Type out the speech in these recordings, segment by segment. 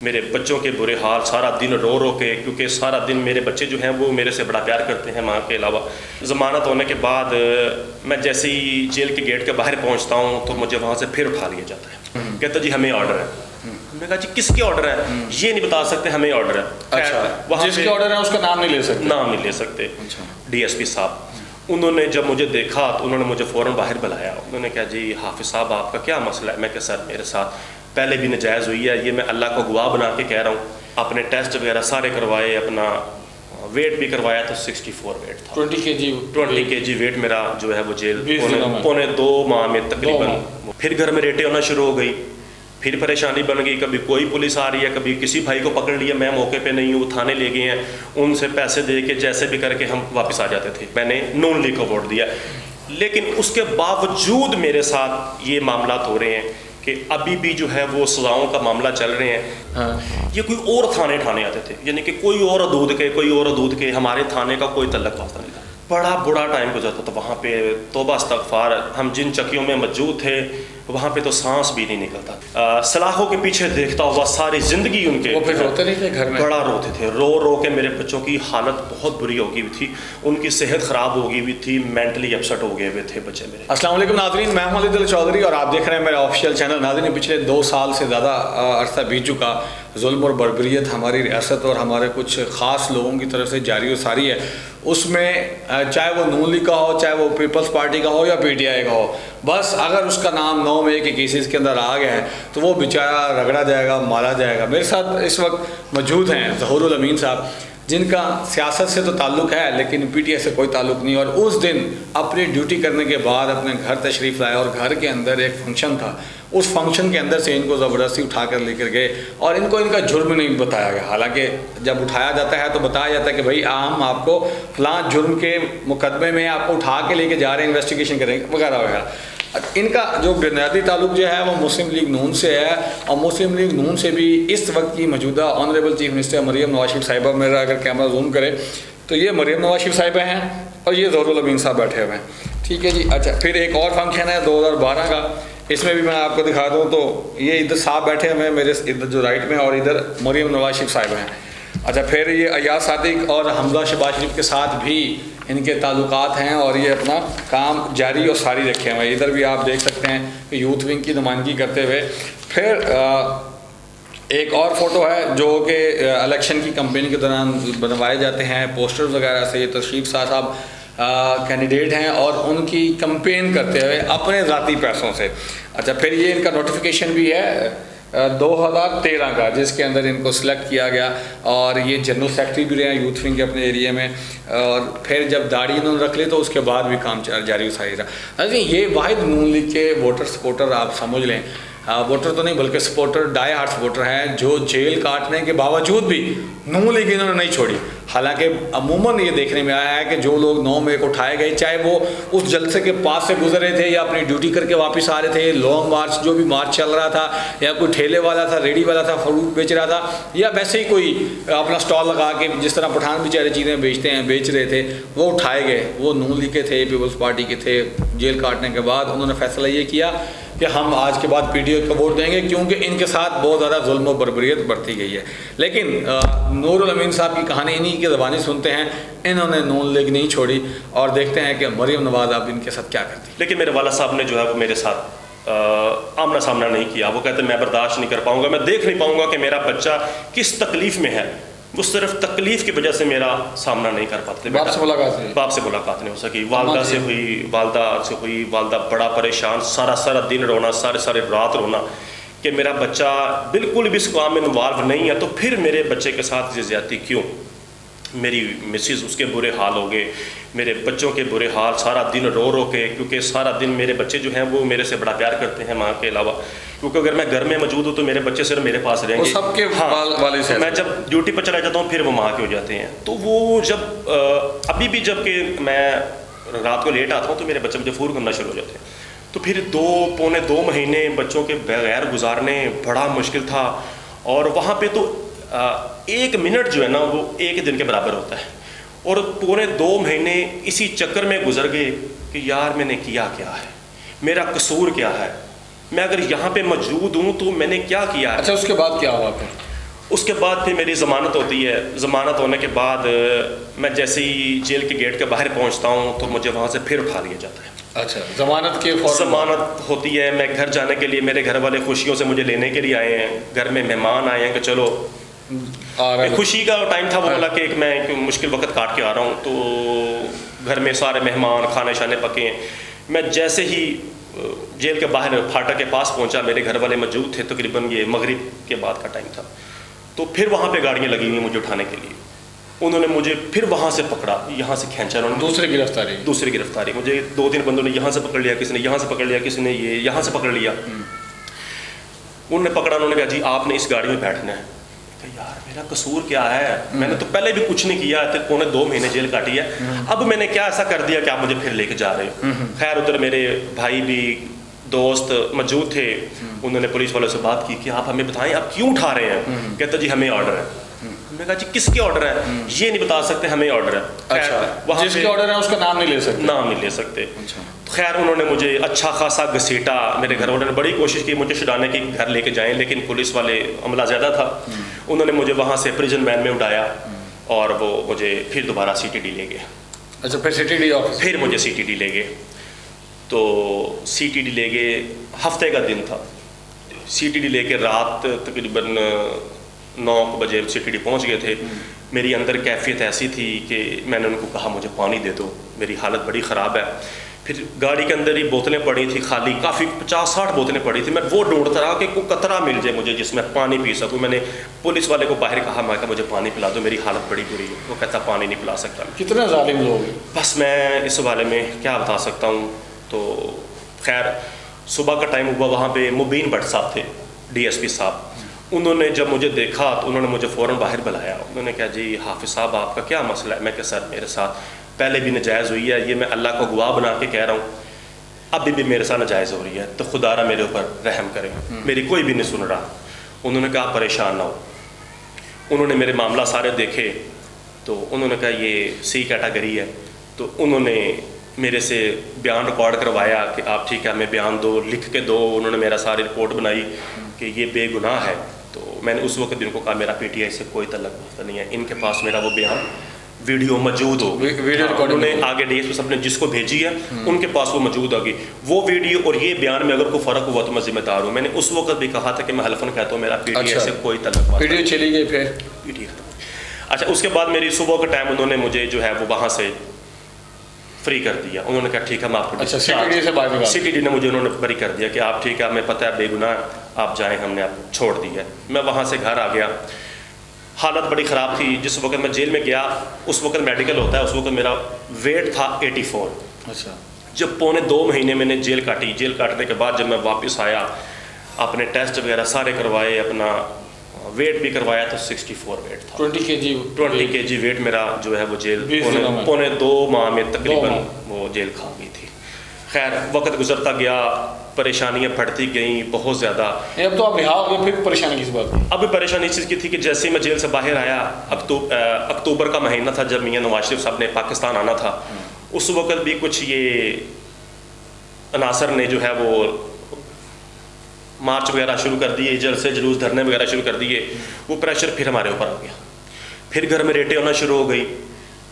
मेरे बच्चों के बुरे हाल, सारा दिन रो रो के, क्योंकि सारा दिन मेरे बच्चे जो हैं वो मेरे से बड़ा प्यार करते हैं माँ के अलावा। ज़मानत होने के बाद मैं जैसे ही जेल के गेट के बाहर पहुँचता हूँ तो मुझे वहाँ से फिर उठा लिया जाता है। कहता जी हमें ऑर्डर है। मैंने कहा जी किसके ऑर्डर है? ये नहीं बता सकते, हमें ऑर्डर है। अच्छा, वहाँ जिसके ऑर्डर है उसका नाम नहीं ले सकते? नाम नहीं ले सकते। अच्छा। DSP साहब उन्होंने जब मुझे देखा तो उन्होंने मुझे फ़ौरन बाहर बुलाया। उन्होंने कहा जी हाफिज़ साहब आपका क्या मसला है? मैं कहा सर मेरे साथ पहले भी नाजायज़ हुई है, ये मैं अल्लाह को गवाह बना के कह रहा हूँ। अपने टेस्ट वगैरह सारे करवाए, अपना वेट भी करवाया तो 64 वेट था। 20 kg वेट मेरा जो है वो जेल पौने 2 माह में तकरीबन। फिर घर में रेटे होना शुरू हो गई, फिर परेशानी बन गई। कभी कोई पुलिस आ रही है, कभी किसी भाई को पकड़ लिया, मैं मौके पे नहीं हूँ, थाने ले गए हैं, उनसे पैसे दे के जैसे भी करके हम वापस आ जाते थे। मैंने नून लीग को वोट दिया, लेकिन उसके बावजूद मेरे साथ ये मामला हो रहे हैं कि अभी भी जो है वो सजाओं का मामला चल रहे हैं। हाँ। ये कोई और थाने आते थे, यानी कि कोई और हदूद के हमारे थाने का कोई तल्लक वास्ता नहीं था। बड़ा बुरा टाइम गुजरता था वहाँ पे। तौबा इस्तग़फ़ार, हम जिन चक्कियों में मौजूद थे वहाँ पे तो सांस भी नहीं निकलता। सलाखों के पीछे देखता हुआ सारी ज़िंदगी उनके। वो फिर रोते नहीं थे घर में? बड़ा रोते थे, रो रो के। मेरे बच्चों की हालत बहुत बुरी हो गई हुई थी, उनकी सेहत ख़राब हो गई हुई थी, मेंटली अपसेट हो गए हुए थे बच्चे मेरे। अस्सलाम वालेकुम नाज़रीन, मैं हूं अली चौधरी और आप देख रहे हैं मेरा ऑफिशियल चैनल। नाज़रीन, पिछले 2 साल से ज़्यादा अरसा बीत चुका। जुल्म और बर्बरियत हमारी रियासत और हमारे कुछ ख़ास लोगों की तरफ से जारी और सारी है। उसमें चाहे वो नून लीग का हो, चाहे वो पीपल्स पार्टी का हो या PTI का हो, बस अगर उसका नाम 9 में के केसेस के अंदर आ गया है तो वो बेचारा रगड़ा जाएगा, मारा जाएगा। मेरे साथ इस वक्त मौजूद हैं ज़हूरुल अमीन साहब, जिनका सियासत से तो ताल्लुक़ है लेकिन PTI से कोई ताल्लुक़ नहीं। और उस दिन अपनी ड्यूटी करने के बाद अपने घर तशरीफ़ लाए और घर के अंदर एक फंक्शन था, उस फंक्शन के अंदर से इनको ज़बरदस्ती उठा कर लेकर गए और इनको इनका जुर्म नहीं बताया गया। हालांकि जब उठाया जाता है तो बताया जाता है कि भाई हम आपको फ़लाँ जुर्म के मुकदमे में आपको उठा के लेके जा रहे हैं, इन्वेस्टिगेशन करेंगे वगैरह वगैरह। इनका जो बुनियादी ताल्लुक़ जो है वो मुस्लिम लीग नून से है और मुस्लिम लीग नून से भी इस वक्त की मौजूदा honourable chief minister Maryam Nawaz Sharif साहिबा, मेरा अगर कैमरा जूम करे तो ये मरीम नवाज शरीफ साहिबा हैं और ये ज़हूरुल अमीन साहब बैठे हुए हैं। ठीक है जी। अच्छा, फिर एक और फंक्शन है 2012 का, इसमें भी मैं आपको दिखा दूँ तो ये इधर साहब बैठे हुए हैं मेरे इधर जो राइट में, और इधर मरीम नवाज शरीफ साहिबा हैं। अच्छा, फिर ये अयाज सादिक और हमजा शहबाज शरीफ के साथ भी इनके ताल्लुकात हैं और ये अपना काम जारी और सारी रखे हुए हैं। इधर भी आप देख सकते हैं कि यूथ विंग की नुमाइंदगी करते हुए। फिर एक और फ़ोटो है जो कि इलेक्शन की कैंपेन के दौरान बनवाए जाते हैं पोस्टर्स वगैरह से। ये तशरीफ साहब कैंडिडेट हैं और उनकी कैंपेन करते हुए अपने ज़ाती पैसों से। अच्छा, फिर ये इनका नोटिफिकेशन भी है 2013 का, जिसके अंदर इनको सिलेक्ट किया गया और ये जनरल सेक्रेटरी भी रहे हैं यूथ विंग के अपने एरिया में। और फिर जब दाढ़ी इन्होंने रख ली तो उसके बाद भी काम जारी सारी रहा। अरे ये वाहिद नून लीग के वोटर सपोर्टर आप समझ लें, वोटर तो नहीं बल्कि सपोर्टर, डाई हार्ट सपोर्टर हैं, जो जेल काटने के बावजूद भी नून लीग इन्होंने नहीं छोड़ी। हालांकि अमूमन ये देखने में आया है कि जो लोग 9 मई को उठाए गए, चाहे वो उस जलसे के पास से गुजर रहे थे या अपनी ड्यूटी करके वापस आ रहे थे, लॉन्ग मार्च जो भी मार्च चल रहा था, या कोई ठेले वाला था, रेडी वाला था, फ्रूट बेच रहा था, या वैसे ही कोई अपना स्टॉल लगा के जिस तरह पठान बेचारे चीज़ें बेचते हैं बेच रहे थे, वो उठाए गए। वो नून लीग के थे, पीपल्स पार्टी के थे। जेल काटने के बाद उन्होंने फैसला ये किया कि हम आज के बाद PTI को वोट देंगे क्योंकि इनके साथ बहुत ज़्यादा जुल्म और बर्बरियत बढ़ती गई है। लेकिन नूरुल अमीन साहब की कहानी इन्हीं की ज़बानी सुनते हैं। इन्होंने नून लीग नहीं छोड़ी और देखते हैं कि मरीम नवाज अब इनके साथ क्या करती है। लेकिन मेरे वाला साहब ने जो है वो मेरे साथ आमना सामना नहीं किया। वो कहते मैं बर्दाश्त नहीं कर पाऊँगा, मैं देख नहीं पाऊँगा कि मेरा बच्चा किस तकलीफ़ में है। वो सिर्फ तकलीफ़ की वजह से मेरा सामना नहीं कर पाते। बाप से मुलाकात नहीं हो सकी, वालदा से हुई। वालदा बड़ा परेशान, सारा दिन रोना, सारे रात रोना कि मेरा बच्चा बिल्कुल भी इस काम में इन्वॉल्व नहीं है, तो फिर मेरे बच्चे के साथ ये ज़्यादती क्यों? मेरी मिसिज़, उसके बुरे हाल हो गए, मेरे बच्चों के बुरे हाल, सारा दिन रो रो के, क्योंकि सारा दिन मेरे बच्चे जो हैं वो मेरे से बड़ा प्यार करते हैं माँ के अलावा। क्योंकि अगर मैं घर में मौजूद हूँ तो मेरे बच्चे सिर्फ मेरे पास रहेंगे। सबके वाले से मैं जब ड्यूटी पर चला जाता हूँ फिर वो माँ के हो जाते हैं। तो वो जब अभी भी जब कि मैं रात को लेट आता हूँ तो मेरे बच्चे मुझे फ़ोन करना शुरू हो जाते हैं। तो फिर पौने 2 महीने बच्चों के बगैर गुजारने बड़ा मुश्किल था। और वहाँ पर तो 1 मिनट जो है ना वो 1 दिन के बराबर होता है। और पौने 2 महीने इसी चक्कर में गुजर गए कि यार मैंने किया क्या है, मेरा कसूर क्या है, मैं अगर यहाँ पे मौजूद हूँ तो मैंने क्या किया है। अच्छा, उसके बाद क्या हुआ फिर? उसके बाद फिर मेरी ज़मानत होती है। ज़मानत होने के बाद मैं जैसे ही जेल के गेट के बाहर पहुंचता हूं तो मुझे वहां से फिर उठा लिया जाता है। अच्छा, ज़मानत के फौरन ज़मानत होती है। मैं घर जाने के लिए, मेरे घर वाले खुशियों से मुझे लेने के लिए आए हैं, घर में मेहमान आए हैं कि चलो खुशी का टाइम था वो वाला कि मैं एक मुश्किल वक्त काट के आ रहा हूँ, तो घर में सारे मेहमान, खाने शाने पके हैं। मैं जैसे ही जेल के बाहर फाटक के पास पहुंचा, मेरे घर वाले मौजूद थे, तकरीबन ये मगरिब के बाद का टाइम था, तो फिर वहाँ पे गाड़ियाँ लगी हुई मुझे उठाने के लिए। उन्होंने मुझे फिर वहाँ से पकड़ा, यहाँ से खींचा उन्होंने। दूसरी गिरफ्तारी मुझे 2-3 बंदों ने यहाँ से पकड़ लिया, किसी ने यहाँ से पकड़ लिया, किसी ने ये यहाँ से पकड़ लिया। उन्होंने पकड़ा, उन्होंने कहा जी आपने इस गाड़ी में बैठना है। यार मेरा कसूर क्या है, मैंने तो पहले भी कुछ नहीं किया, 2.25 महीने जेल काटी है, अब मैंने क्या ऐसा कर दिया कि आप मुझे फिर लेके जा रहे हो। खैर उधर मेरे भाई भी, दोस्त मौजूद थे, उन्होंने पुलिस वालों से बात की कि आप हमें बताएं आप क्यों उठा रहे हैं। कहते जी हमें ऑर्डर है। मैंने कहा जी किसके ऑर्डर है? ये नहीं बता सकते, हमें ऑर्डर है। अच्छा, वहाँ जिसके ऑर्डर है उसका नाम नहीं ले सकते? नाम नहीं ले सकते। अच्छा। खैर उन्होंने मुझे अच्छा खासा घसीटा, मेरे घर वालों ने बड़ी कोशिश की मुझे छुड़ाने की, घर लेके जाएं, लेकिन पुलिस वाले अमला ज़्यादा था। उन्होंने मुझे वहाँ से प्रिजन वैन में उठाया और वो मुझे फिर दोबारा CTD ले गए। अच्छा, फिर CTD ऑफिस? फिर मुझे CTD ले गए। तो CTD ले गए, हफ्ते का दिन था। CTD लेके रात तकरीबन 9 बजे CTD पहुंच गए थे। मेरी अंदर कैफियत ऐसी थी कि मैंने उनको कहा मुझे पानी दे दो, मेरी हालत बड़ी ख़राब है। फिर गाड़ी के अंदर ही बोतलें पड़ी थी खाली, काफ़ी 50-60 बोतलें पड़ी थी। मैं वो ढूंढता रहा कि कोई कतरा मिल जाए मुझे जिसमें पानी पी सकूँ। मैंने पुलिस वाले को बाहर कहा, मैं कहा मुझे पानी पिला दो, मेरी हालत बड़ी बुरी है। वो कहता पानी नहीं पिला सकता। कितने जालिम लोग। बस मैं इस बारे में क्या बता सकता हूँ। तो खैर सुबह का टाइम हुआ, वहाँ पे मुबीन भट्ट साहब थे, DSP साहब। उन्होंने जब मुझे देखा तो उन्होंने मुझे फ़ौरन बाहर बुलाया। उन्होंने कहा जी हाफिज़ साहब आपका क्या मसला है? मैं कहा सर मेरे साथ पहले भी नजायज़ हुई है, ये मैं अल्लाह को गवाह बना के कह रहा हूँ, अभी भी मेरे साथ नजायज़ हो रही है, तो खुदारा मेरे ऊपर रहम करें, मेरी कोई भी नहीं सुन रहा। उन्होंने कहा परेशान ना हो। उन्होंने मेरे मामला सारे देखे तो उन्होंने कहा ये C कैटेगरी है। तो उन्होंने मेरे से बयान रिकॉर्ड करवाया कि आप ठीक है हमें बयान दो, लिख के दो। उन्होंने मेरा सारी रिपोर्ट बनाई कि ये बेगुनाह है। तो मैंने उस वक्त इनको कहा मेरा PTI से कोई तल्लुक़ नहीं है, इनके पास मेरा वो बयान वीडियो मौजूद हो। वीडियो उन्होंने आगे DSP साहब ने जिसको भेजी है उनके पास वो मौजूद होगी, वो वीडियो और ये बयान में अगर कोई फ़र्क हुआ तो मैं जिम्मेदार हूँ। मैंने उस वक्त भी कहा था कि मैं हल्फन कहता हूँ मेरा PTI से कोई तल्लुक़ नहीं। वीडियो चली गई फिर PTI। अच्छा, उसके बाद मेरी सुबह का टाइम उन्होंने मुझे जो है वो वहाँ से फ्री कर दिया। उन्होंने कहा ठीक है मैं आपको CTD ने मुझे उन्होंने बरी कर दिया कि आप ठीक है हमें पता है बेगुनाह आप जाएं, हमने आप छोड़ दिया। मैं वहाँ से घर आ गया। हालत बड़ी ख़राब थी। जिस वक्त मैं जेल में गया उस वक्त मेडिकल होता है, उस वक्त मेरा वेट था 84। अच्छा। जब 2.25 महीने मैंने जेल काटी, जेल काटने के बाद जब मैं वापस आया, अपने टेस्ट वगैरह सारे करवाए, अपना वेट भी करवाया तो 64 वेट था। 20 kg वेट मेरा जो है वो जेल 2.25 माह में तकरीबन वो जेल खा गई थी। खैर वक्त गुजरता गया, परेशानियां बढ़ती गई बहुत ज़्यादा। अब तो आप रिहा हो गए, फिर परेशानी किस बात की? अब परेशानी इस चीज़ की थी कि जैसे ही मैं जेल से बाहर आया, अक्टूबर का महीना था जब मियां नवाज शरीफ साहब ने पाकिस्तान आना था। उस वक्त भी कुछ ये अनासर ने जो है वो मार्च वगैरह शुरू कर दिए, जलसे जुलूस धरने वगैरह शुरू कर दिए। वो प्रेशर फिर हमारे ऊपर आ गया, फिर घर में रेटें होना शुरू हो गई,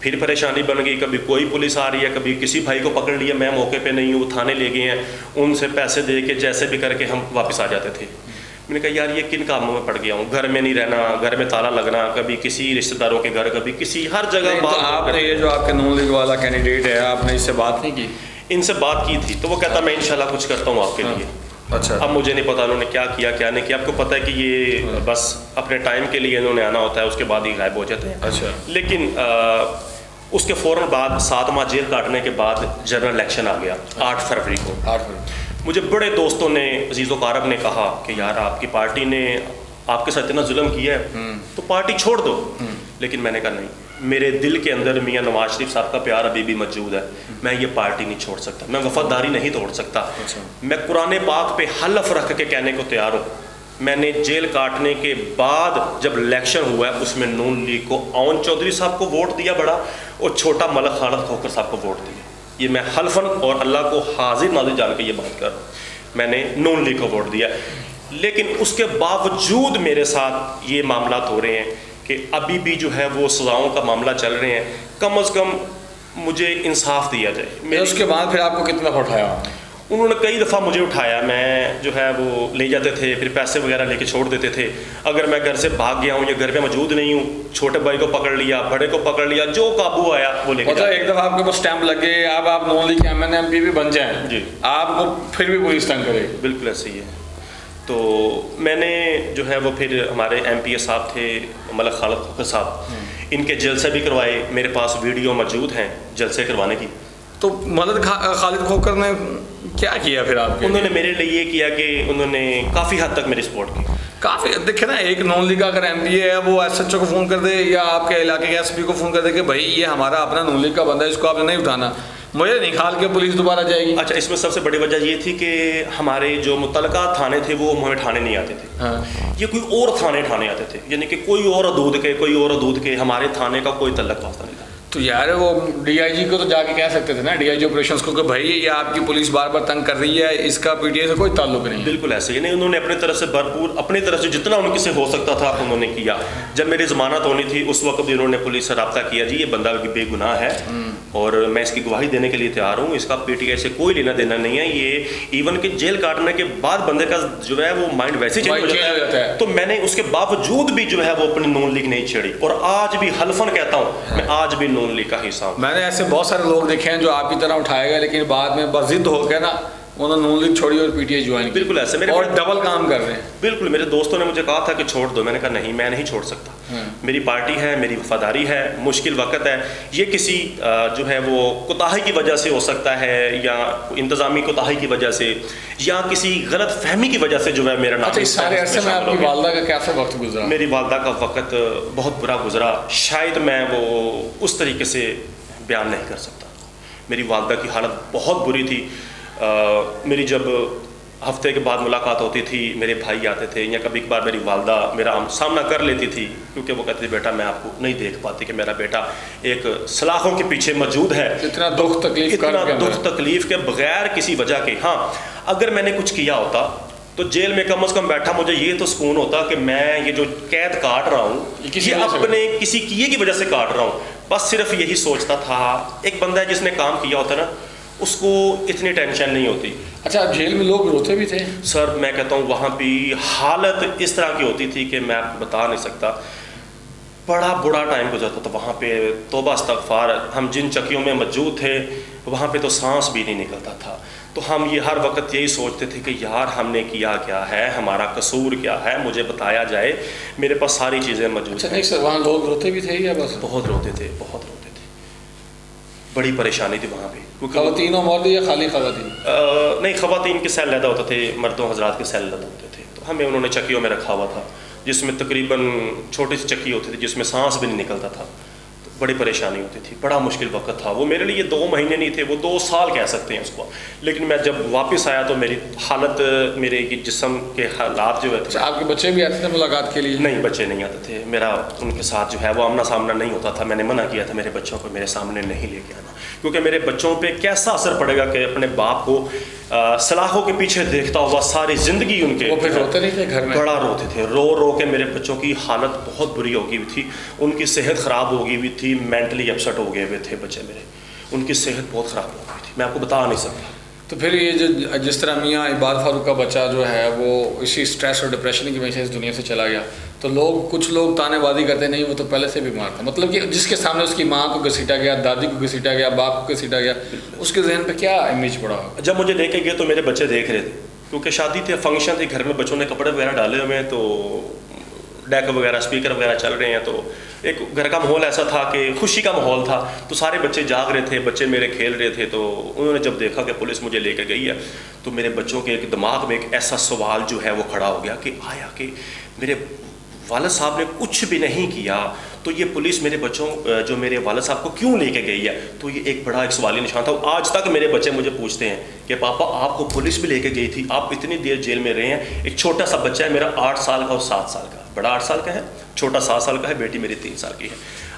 फिर परेशानी बन गई। कभी कोई पुलिस आ रही है, कभी किसी भाई को पकड़ लिया, मैं मौके पे नहीं हूँ, थाने ले गए हैं, उनसे पैसे दे के जैसे भी करके हम वापस आ जाते थे। मैंने कहा यार ये किन कामों में पड़ गया हूँ, घर में नहीं रहना, घर में ताला लगना, कभी किसी रिश्तेदारों के घर, कभी किसी हर जगह। तो आपने ये जो आपके नून लीग वाला कैंडिडेट है, आपने इससे बात नहीं की? इनसे बात की थी तो वो कहता मैं इंशाल्लाह कुछ करता हूँ आपके लिए। अच्छा। अब मुझे नहीं पता उन्होंने क्या किया क्या नहीं किया। आपको पता है कि ये बस अपने टाइम के लिए इन्होंने आना होता है, उसके बाद ही गायब हो जाते हैं। अच्छा। लेकिन उसके फ़ौरन बाद 7 माह जेल काटने के बाद जनरल इलेक्शन आ गया 8 फरवरी को। 8 फरवरी। मुझे बड़े दोस्तों ने, अजीज़ो कारब ने कहा कि यार आपकी पार्टी ने आपके साथ इतना जुल्म किया है तो पार्टी छोड़ दो। लेकिन मैंने कहा नहीं, मेरे दिल के अंदर मियां नवाज शरीफ साहब का प्यार अभी भी मौजूद है, मैं ये पार्टी नहीं छोड़ सकता, मैं वफादारी नहीं तोड़ सकता। मैं कुरान पाक पे हलफ रख के कहने को तैयार हूँ। मैंने जेल काटने के बाद जब इलेक्शन हुआ है उसमें नून लीग को अवन चौधरी साहब को वोट दिया बड़ा, और छोटा मलक खालिद खोकर साहब को वोट दिया। ये मैं हल्फन और अल्लाह को हाजिर नाजिर जान के ये बात कर रहा हूँ, मैंने नून लीग को वोट दिया। लेकिन उसके बावजूद मेरे साथ ये मामला हो रहे हैं कि अभी भी जो है वो सज़ाओं का मामला चल रहे हैं। कम अज़ कम मुझे इंसाफ दिया जाए। उसके बाद फिर आपको कितना उठाया? उन्होंने कई दफ़ा मुझे उठाया, मैं जो है वो ले जाते थे, फिर पैसे वगैरह लेके छोड़ देते थे। अगर मैं घर से भाग गया हूँ या घर पे मौजूद नहीं हूँ, छोटे भाई को पकड़ लिया, बड़े को पकड़ लिया, जो काबू आया वो लेके मतलब एक दफ़ा आपके पास स्टैंप लग गए, अब आप नॉन लीग MNMP भी बन जाएं जी, आपको फिर भी पुलिस तंग करे। बिल्कुल ऐसे ही है। तो मैंने जो है वो फिर हमारे MPA साहब थे मलिक खालिद खोखर साहब, इनके जलसे भी करवाए। मेरे पास वीडियो मौजूद हैं जलसे करवाने की। तो मलिक खालिद खोखर ने क्या किया फिर आपके? उन्होंने मेरे लिए ये किया कि उन्होंने काफ़ी हद तक मेरी सपोर्ट की। काफ़ी देखे ना, एक नॉन लीग अगर MPA है वो SHO को फ़ोन कर दे या आपके इलाके के SP को फ़ोन कर दे कि भाई ये हमारा अपना नॉन लीग का बंदा है, इसको आपने नहीं उठाना, मुझे निकाल के पुलिस दोबारा जाएगी। अच्छा, इसमें सबसे बड़ी वजह ये थी कि हमारे जो मुतलका थाने थे वो हमें ठाणे नहीं आते थे। हाँ। ये कोई और थाने ठाणे आते थे, यानी कि कोई और हदूद के हमारे थाने का कोई तल्लक वास्ता नहीं था। तो यार वो DIG को तो जाके कह सकते थे ना, DIG ऑपरेशंस को, कि भाई ये आपकी पुलिस बार बार तंग कर रही है, इसका PTA से कोई ताल्लुक नहीं है। बिल्कुल ऐसे ही नहीं, उन्होंने अपनी तरफ से भरपूर, अपनी तरफ से जितना उनके से हो सकता था उन्होंने किया। जब मेरी ज़मानत होनी थी उस वक्त भी उन्होंने पुलिस से रब्ता किया, जी ये बंदा बेगुनाह है और मैं इसकी गवाही देने के लिए तैयार हूँ, इसका PTA से कोई लेना देना नहीं है। ये इवन कि जेल काटने के बाद बंदे का जो है वो माइंड वैसे चेंज हो जाता है। तो मैंने उसके बावजूद भी जो है वो अपनी नॉन लीग नहीं छेड़ी, और आज भी हल्फन कहता हूँ मैं आज भी नॉन लीग का हिस्सा हूँ। मैंने ऐसे बहुत सारे लोग देखे हैं जो आपकी तरह उठाए गए, लेकिन बाद में बस जिद हो गया ना, उन्होंने नॉन लीग छोड़ी और PTA ज्वाइन की। बिल्कुल ऐसे मेरे और डबल काम कर रहे हैं। बिल्कुल, मेरे दोस्तों ने मुझे कहा था कि छोड़ दो, मैंने कहा नहीं, मैं नहीं छोड़ सकता। मेरी पार्टी है, मेरी वफादारी है, मुश्किल वक्त है। ये किसी जो है वो कोताही की वजह से हो सकता है, या इंतजामी कोताही की वजह से, या किसी गलत फहमी की वजह से जो है मेरा नाम। अच्छा, इस सारे अरसे में आपकी वालदा का कैसा वक्त गुजरा? मेरी वालदा का वक्त बहुत बुरा गुजरा, शायद मैं वो उस तरीके से बयान नहीं कर सकता। मेरी वालदा की हालत बहुत बुरी थी। मेरी जब हफ्ते के बाद मुलाकात होती थी, मेरे भाई आते थे, या कभी कभार मेरी वालदा मेरा सामना कर लेती थी, क्योंकि वो कहती थी बेटा मैं आपको नहीं देख पाती कि मेरा बेटा एक सलाखों के पीछे मौजूद है, इतना दुख तकलीफ के बगैर किसी वजह के। हाँ, अगर मैंने कुछ किया होता तो जेल में कम से कम बैठा मुझे ये तो सुकून होता कि मैं ये जो कैद काट रहा हूँ ये अपने किसी किए की वजह से काट रहा हूँ, बस सिर्फ यही सोचता था। एक बंदा है जिसने काम किया होता ना, उसको इतनी टेंशन नहीं होती। अच्छा, अब जेल में लोग रोते भी थे? सर मैं कहता हूँ वहाँ भी हालत इस तरह की होती थी कि मैं आपको बता नहीं सकता। बड़ा बुरा टाइम गुजरता था वहाँ पे, तौबा इस्तग़फ़ार। हम जिन चक्कियों में मौजूद थे वहाँ पे तो सांस भी नहीं निकलता था। तो हम ये हर वक्त यही सोचते थे कि यार हमने किया क्या है, हमारा कसूर क्या है, मुझे बताया जाए। मेरे पास सारी चीज़ें मौजूद। अच्छा, नहीं सर, वहाँ लोग रोते भी थे या बस? बहुत रोते थे, बहुत रोते थे, बड़ी परेशानी थी वहाँ पे। ख़वातीन और मर्द या खाली ख़वातीन? नहीं, ख़वातीन के सेल लदा होते थे, मर्दों हज़रात के सेल लदा होते थे। तो हमें उन्होंने चक्कियों में रखा हुआ था, जिसमें तकरीबन छोटी सी चक्की होती थी जिसमें सांस भी नहीं निकलता था। तो बड़ी परेशानी होती थी, बड़ा मुश्किल वक्त था वो मेरे लिए। 2 महीने नहीं थे वो, 2 साल कह सकते हैं उसको। लेकिन मैं जब वापस आया तो मेरी हालत, मेरे जिस्म के हालात जो है। आपके बच्चे भी आते थे मुलाकात के लिए? नहीं, बच्चे नहीं आते थे। मेरा उनके साथ जो है वो आमना सामना नहीं होता था। मैंने मना किया था मेरे बच्चों को मेरे सामने नहीं लेके आना, क्योंकि मेरे बच्चों पे कैसा असर पड़ेगा कि अपने बाप को सलाखों के पीछे देखता हुआ सारी ज़िंदगी उनके। वो फिर रोते नहीं थे घर में? बड़ा रोते थे, रो रो के मेरे बच्चों की हालत बहुत बुरी हो गई हुई थी, उनकी सेहत ख़राब हो गई हुई थी, मेंटली अपसेट हो गए हुए थे बच्चे मेरे, उनकी सेहत बहुत ख़राब हो गई थी, मैं आपको बता नहीं सकता। तो फिर ये जो जिस तरह मियाँ इबाद फारूक का बच्चा जो है वो इसी स्ट्रेस और डिप्रेशन की वजह से इस दुनिया से चला गया, तो कुछ लोग तानेबाजी करते नहीं, वो तो पहले से बीमार था। मतलब कि जिसके सामने उसकी माँ को घसीटा गया, दादी को घसीटा गया, बाप को घसीटा गया, उसके जहन पे क्या इमेज पड़ा? जब मुझे लेके गए तो मेरे बच्चे देख रहे थे, क्योंकि शादी थी, फंक्शन थी, घर में बच्चों ने कपड़े वगैरह डाले हुए हैं, तो डेक वगैरह स्पीकर वगैरह चल रहे हैं, तो एक घर का माहौल ऐसा था कि खुशी का माहौल था। तो सारे बच्चे जाग रहे थे, बच्चे मेरे खेल रहे थे। तो उन्होंने जब देखा कि पुलिस मुझे लेकर गई है, तो मेरे बच्चों के एक दिमाग में एक ऐसा सवाल जो है वो खड़ा हो गया कि आया कि मेरे वालिद साहब ने कुछ भी नहीं किया, तो ये पुलिस मेरे बच्चों जो मेरे वालिद साहब को क्यों लेके गई है? तो ये एक बड़ा एक सवाली निशान था। आज तक मेरे बच्चे मुझे पूछते हैं कि पापा आपको पुलिस भी लेके गई थी, आप इतनी देर जेल में रहे हैं। एक छोटा सा बच्चा है मेरा 8 साल का और 7 साल का, बड़ा 8 साल का है, छोटा 7 साल का है, बेटी मेरी 3 साल की है।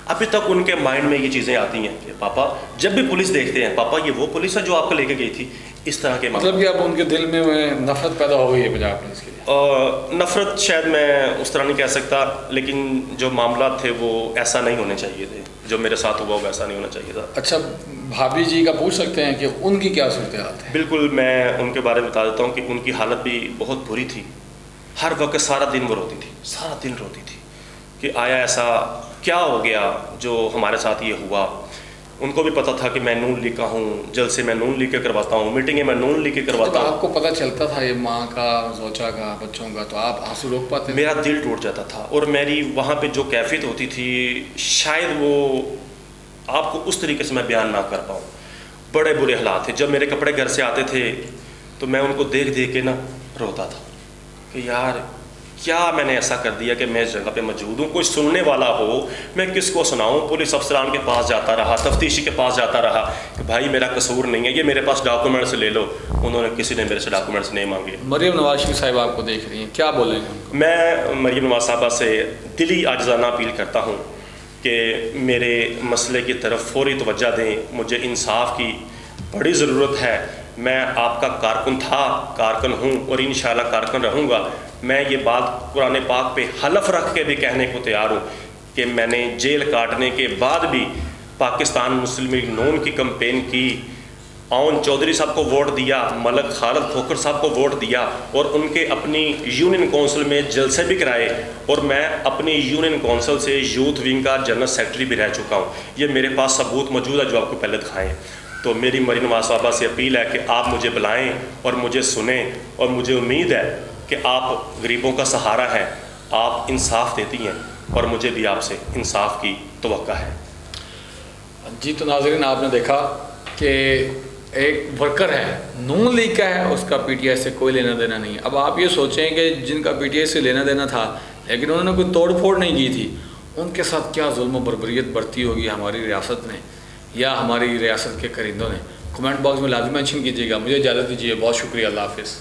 अभी तक उनके माइंड में ये चीज़ें आती हैं कि पापा, जब भी पुलिस देखते हैं, पापा ये वो पुलिस है जो आपको लेके गई थी, इस तरह के मतलब कि अब उनके दिल में नफरत पैदा हो गई है पंजाब पुलिस के लिए। नफरत शायद मैं उस तरह नहीं कह सकता, लेकिन जो मामला थे वो ऐसा नहीं होने चाहिए थे, जो मेरे साथ हुआ वो ऐसा नहीं होना चाहिए था। अच्छा, भाभी जी का पूछ सकते हैं कि उनकी क्या सूरत हाल थी? बिल्कुल, मैं उनके बारे में बता देता हूँ कि उनकी हालत भी बहुत बुरी थी। हर वक्त सारा दिन वो रोती थी, सारा दिन रोती थी कि आया ऐसा क्या हो गया जो हमारे साथ ये हुआ। उनको भी पता था कि मैं नून लीग का हूँ, जलसे मैं नून लीग के करवाता हूँ, मीटिंगें मैं नून लीग के करवाता हूँ। आपको पता चलता था ये माँ का, जोचा का, बच्चों का, तो आप आंसू रोक पाते? मेरा दिल टूट जाता था। और मेरी वहाँ पे जो कैफियत होती थी, शायद वो आपको उस तरीके से मैं बयान ना कर पाऊँ। बड़े बुरे हालात थे। जब मेरे कपड़े घर से आते थे तो मैं उनको देख देख के ना रोता था कि यार क्या मैंने ऐसा कर दिया कि मैं इस जगह पे मौजूद हूँ। कोई सुनने वाला हो, मैं किसको सुनाऊँ। पुलिस अफसरान के पास जाता रहा, तफ्तीशी के पास जाता रहा कि भाई मेरा कसूर नहीं है, ये मेरे पास डॉक्यूमेंट्स ले लो। उन्होंने, किसी ने मेरे से डॉक्यूमेंट्स नहीं मांगे। मरियम नवाज शरीफ साहिबा आपको देख रही हैं, क्या बोलेंगे उनको? मैं मरियम नवाज साहिबा से दिली आजिज़ाना अपील करता हूँ कि मेरे मसले की तरफ फौरी तवज्जो दें। मुझे इंसाफ की बड़ी ज़रूरत है। मैं आपका कारकुन था, कारकुन हूँ और इंशाअल्लाह कारकुन रहूँगा। मैं ये बात कुरान पाक पे हलफ रख के भी कहने को तैयार हूँ कि मैंने जेल काटने के बाद भी पाकिस्तान मुस्लिम लीग नून की कैंपेन की, आउन चौधरी साहब को वोट दिया, मलक खालिद खोखर साहब को वोट दिया और उनके अपनी यूनियन काउंसिल में जलसे भी कराए। और मैं अपनी यूनियन काउंसिल से यूथ विंग का जनरल सेक्रेटरी भी रह चुका हूँ। ये मेरे पास सबूत मौजूद है जो आपको पहले दिखाएँ। तो मेरी मरियम नवाज साहिबा से अपील है कि आप मुझे बुलाएं और मुझे सुने। और मुझे उम्मीद है कि आप गरीबों का सहारा हैं, आप इंसाफ देती हैं और मुझे भी आपसे इंसाफ की तवक्का है। जी, तो नाज़रीन, आपने देखा कि एक वर्कर है, नून लीग का है, उसका पीटीआई से कोई लेना देना नहीं है। अब आप ये सोचें कि जिनका पीटीआई से लेना देना था लेकिन उन्होंने कोई तोड़ फोड़ नहीं की थी, उनके साथ क्या जुल्म बर्बरियत बरती होगी हमारी रियासत ने या हमारी रियासत के करिंदों ने। कमेंट बॉक्स में लाजमी मेंशन कीजिएगा। मुझे इजाज़त दीजिए, बहुत शुक्रिया, अल्लाह हाफ़िज़।